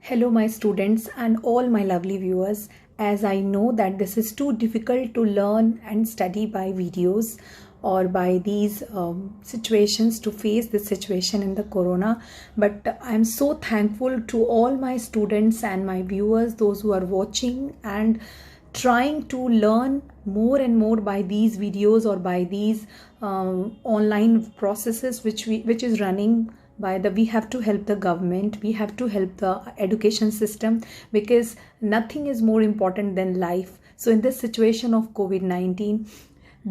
Hello, my students and all my lovely viewers. As I know that this is too difficult to learn and study by videos or by these situations to face this situation in the corona, but I'm so thankful to all my students and my viewers, those who are watching and trying to learn more and more by these videos or by these online processes which is running by the we have to help the government, we have to help the education system, because nothing is more important than life. So in this situation of COVID-19,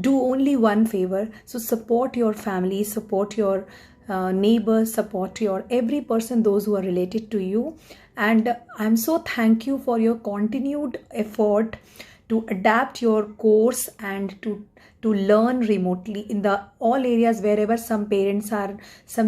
do only one favor. So support your family, support your neighbors, support your every person, those who are related to you. And I'm so thank you for your continued effort to adapt your course and to learn remotely in the all areas wherever some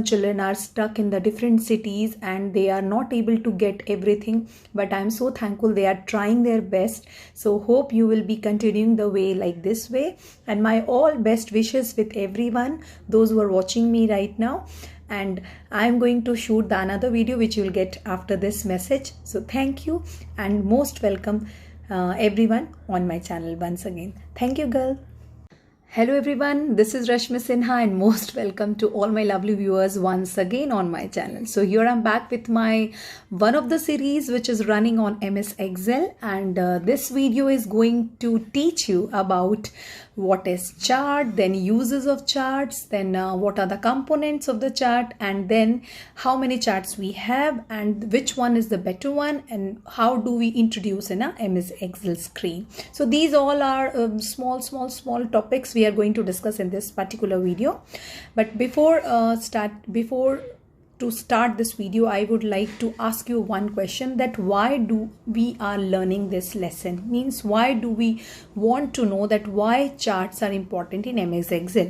children are stuck in the different cities and they are not able to get everything, but I'm so thankful they are trying their best. So hope you will be continuing the way like this way, and my all best wishes with everyone, those who are watching me right now. And I'm going to shoot the another video which you will get after this message. So thank you and most welcome everyone on my channel once again. Thank you, girl. Hello everyone, this is Rashmi Sinha and most welcome to all my lovely viewers once again on my channel. So here I'm back with my one of the series which is running on MS Excel, and this video is going to teach you about what is chart, then uses of charts, then what are the components of the chart, and then how many charts we have and which one is the better one, and how do we introduce in a MS Excel screen. So these all are small topics we are going to discuss in this particular video. But before to start this video, I would like to ask you one question, that why do we are learning this lesson? Means why do we want to know that why charts are important in MS Excel?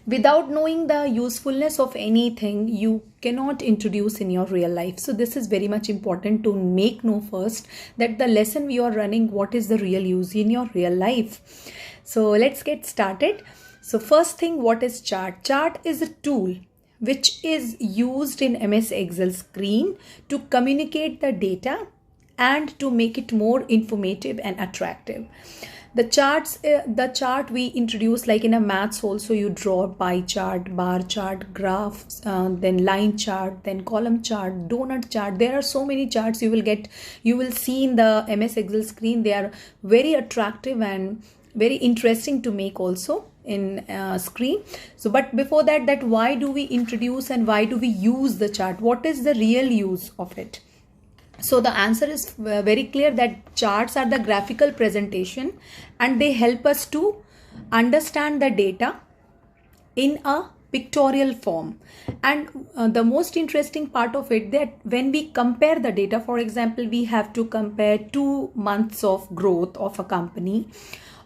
Without knowing the usefulness of anything, you cannot introduce in your real life. So this is very much important to make know first that the lesson we are running, what is the real use in your real life. So let's get started. So first thing, what is chart? Chart is a tool which is used in MS Excel screen to communicate the data and to make it more informative and attractive. The chart we introduce, like in a maths also, you draw pie chart, bar chart, graph, then line chart, then column chart, donut chart. There are so many charts you will see in the MS Excel screen. They are very attractive and very interesting to make also in screen. So but before that why do we introduce and why do we use the chart? What is the real use of it? So the answer is very clear, that charts are the graphical presentation and they help us to understand the data in a pictorial form. And the most interesting part of it, that when we compare the data, for example, we have to compare 2 months of growth of a company,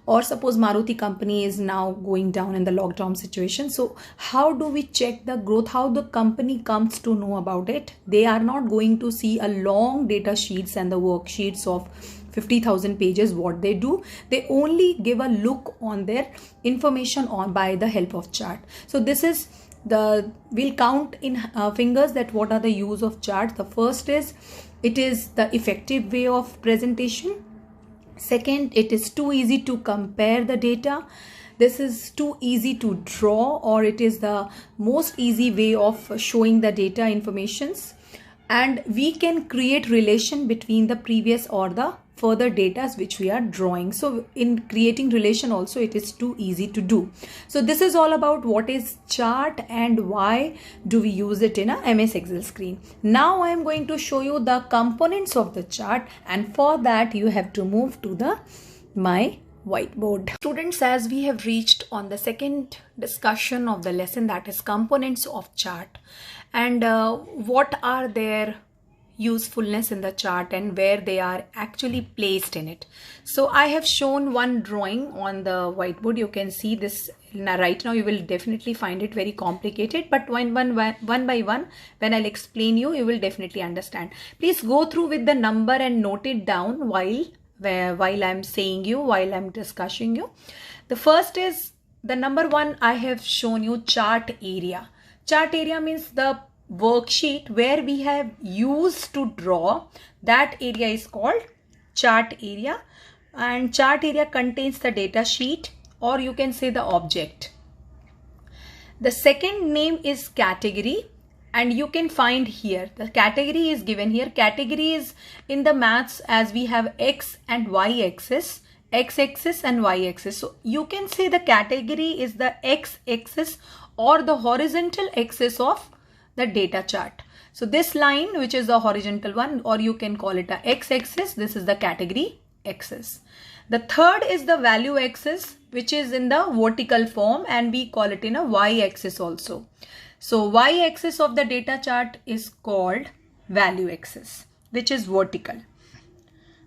or suppose Maruti company is now going down in the lockdown situation. So how do we check the growth? How the company comes to know about it? They are not going to see a long data sheets and the worksheets of 50,000 pages. What they do, they only give a look on their information on by the help of chart. So this is we'll count in fingers that what are the use of chart. The first is, it is the effective way of presentation. Second, it is too easy to compare the data. This is too easy to draw, or it is the most easy way of showing the data informations. And we can create relation between the previous or the further data which we are drawing. So in creating relation also, it is too easy to do. So this is all about what is chart and why do we use it in a MS Excel screen. Now I am going to show you the components of the chart, and for that you have to move to my whiteboard. Students, as we have reached on the second discussion of the lesson, that is components of chart, and what are their usefulness in the chart and where they are actually placed in it. So I have shown one drawing on the whiteboard. You can see this right now. You will definitely find it very complicated, but one by one, when I'll explain you, you will definitely understand. Please go through with the number and note it down while I'm saying you, while I'm discussing you. The first is the number 1. I have shown you chart area. Chart area means the worksheet where we have used to draw, that area is called chart area, and chart area contains the data sheet, or you can say the object. The second name is category, and you can find here the category is given here. Category is in the maths as we have x and y axis, x axis and y axis. So you can say the category is the x axis or the horizontal axis of the data chart. So this line, which is the horizontal one, or you can call it a x axis, this is the category axis. The third is the value axis, which is in the vertical form, and we call it in a y axis also. So y axis of the data chart is called value axis, which is vertical.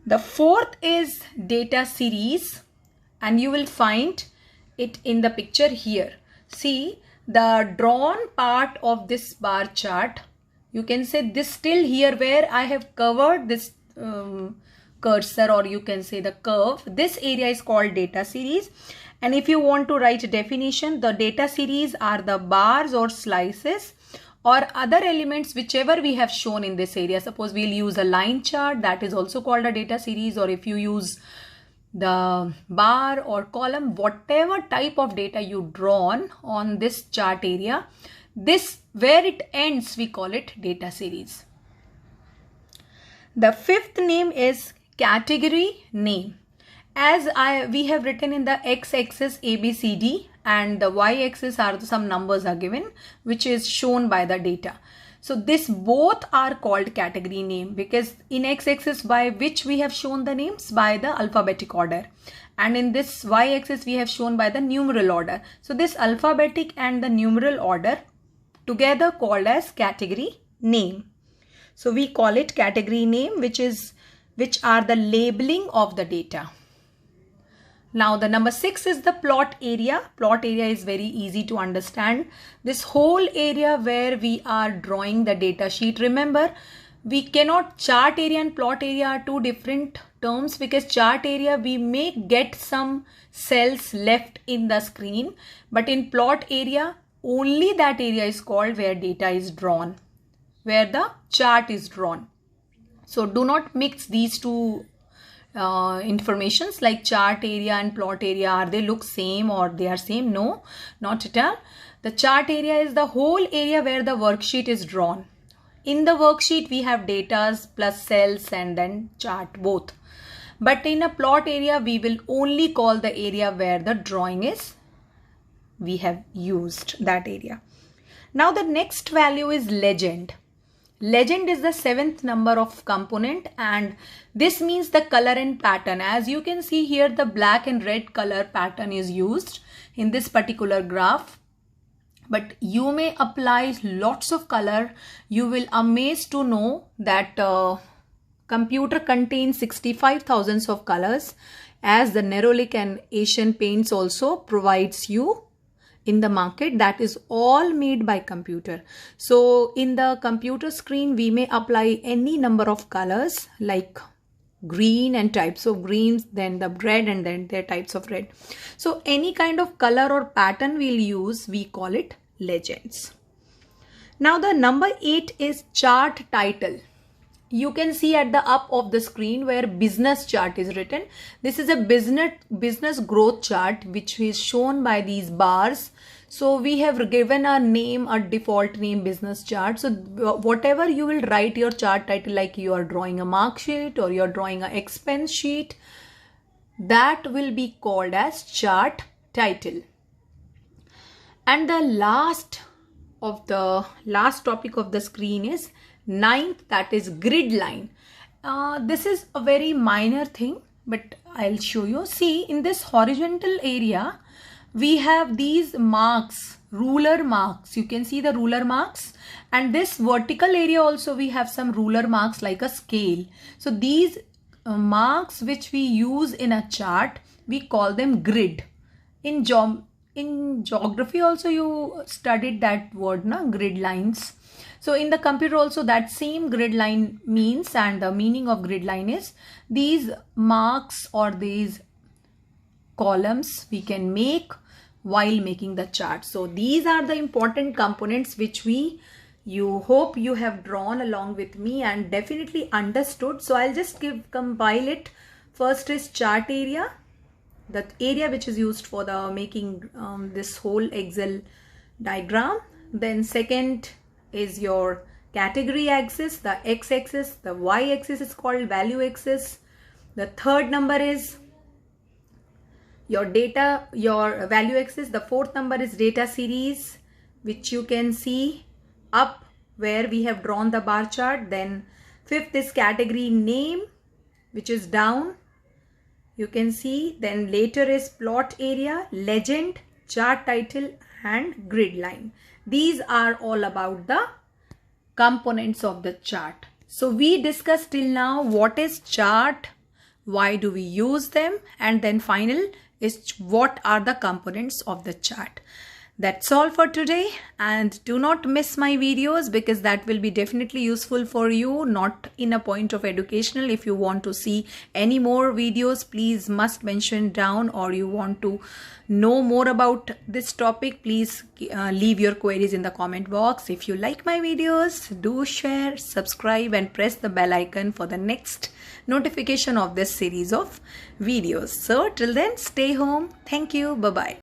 The fourth is data series, and you will find it in the picture here. See the drawn part of this bar chart. You can say this still here where I have covered this cursor, or you can say the curve. This area is called data series. And if you want to write definition, the data series are the bars or slices or other elements whichever we have shown in this area. Suppose we'll use a line chart, that is also called a data series, or if you use the bar or column, whatever type of data you drawn on this chart area, this where it ends we call it data series. The fifth name is category name. As we have written in the x-axis ABCD and the y-axis are some numbers are given, which is shown by the data. So this both are called category name, because in x-axis by which we have shown the names by the alphabetic order, and in this y-axis we have shown by the numeral order. So this alphabetic and the numeral order together called as category name. So we call it category name, which are the labeling of the data. Now the number 6 is the plot area. Plot area is very easy to understand. This whole area where we are drawing the data sheet. Remember, we cannot, chart area and plot area are two different terms, because chart area we may get some cells left in the screen, but in plot area only that area is called where data is drawn, where the chart is drawn. So do not mix these two informations like chart area and plot area. Are they look same or they are same? No, not at all. The chart area is the whole area where the worksheet is drawn. In the worksheet we have datas plus cells and then chart both. But in a plot area we will only call the area where the drawing is, we have used that area. Now the next value is legend. Legend is the 7th number of component, and this means the color and pattern. As you can see here, the black and red color pattern is used in this particular graph, but you may apply lots of color. You will amazed to know that computer contains 65,000 of colors, as the Nerolic and Asian Paints also provides you in the market. That is all made by computer. So in the computer screen we may apply any number of colors like green and types of greens, then the red, and then their types of red. So any kind of color or pattern we'll use, we call it legends. Now the number 8 is chart title. You can see at the up of the screen where business chart is written. This is a business growth chart which is shown by these bars. So we have given a name, a default name, business chart. So whatever you will write your chart title, like you are drawing a mark sheet or you are drawing an expense sheet, that will be called as chart title. And the last topic of the screen is 9th, that is grid line. This is a very minor thing, but I'll show you. See, in this horizontal area we have these marks, ruler marks. You can see the ruler marks, and this vertical area also we have some ruler marks like a scale. So these marks which we use in a chart, we call them grid. In geography also you studied that word, na, grid lines. So in the computer also that same grid line means, and the meaning of grid line is these marks or these columns we can make while making the chart. So these are the important components which we You hope you have drawn along with me and definitely understood. So I'll just compile it. First is chart area, the area which is used for the making this whole Excel diagram. Then second is your category axis, the x-axis. The y-axis is called value axis. The third number is your data, your value axis. The fourth number is data series, which you can see up where we have drawn the bar chart. Then fifth is category name, which is down, you can see. Then later is plot area, legend, chart title and grid line. These are all about the components of the chart. So we discussed till now what is chart, why do we use them, and then final is what are the components of the chart. That's all for today, and do not miss my videos because that will be definitely useful for you, not in a point of educational. If you want to see any more videos, please must mention down, or you want to know more about this topic, please leave your queries in the comment box. If you like my videos, do share, subscribe and press the bell icon for the next notification of this series of videos. So till then, stay home. Thank you. Bye-bye.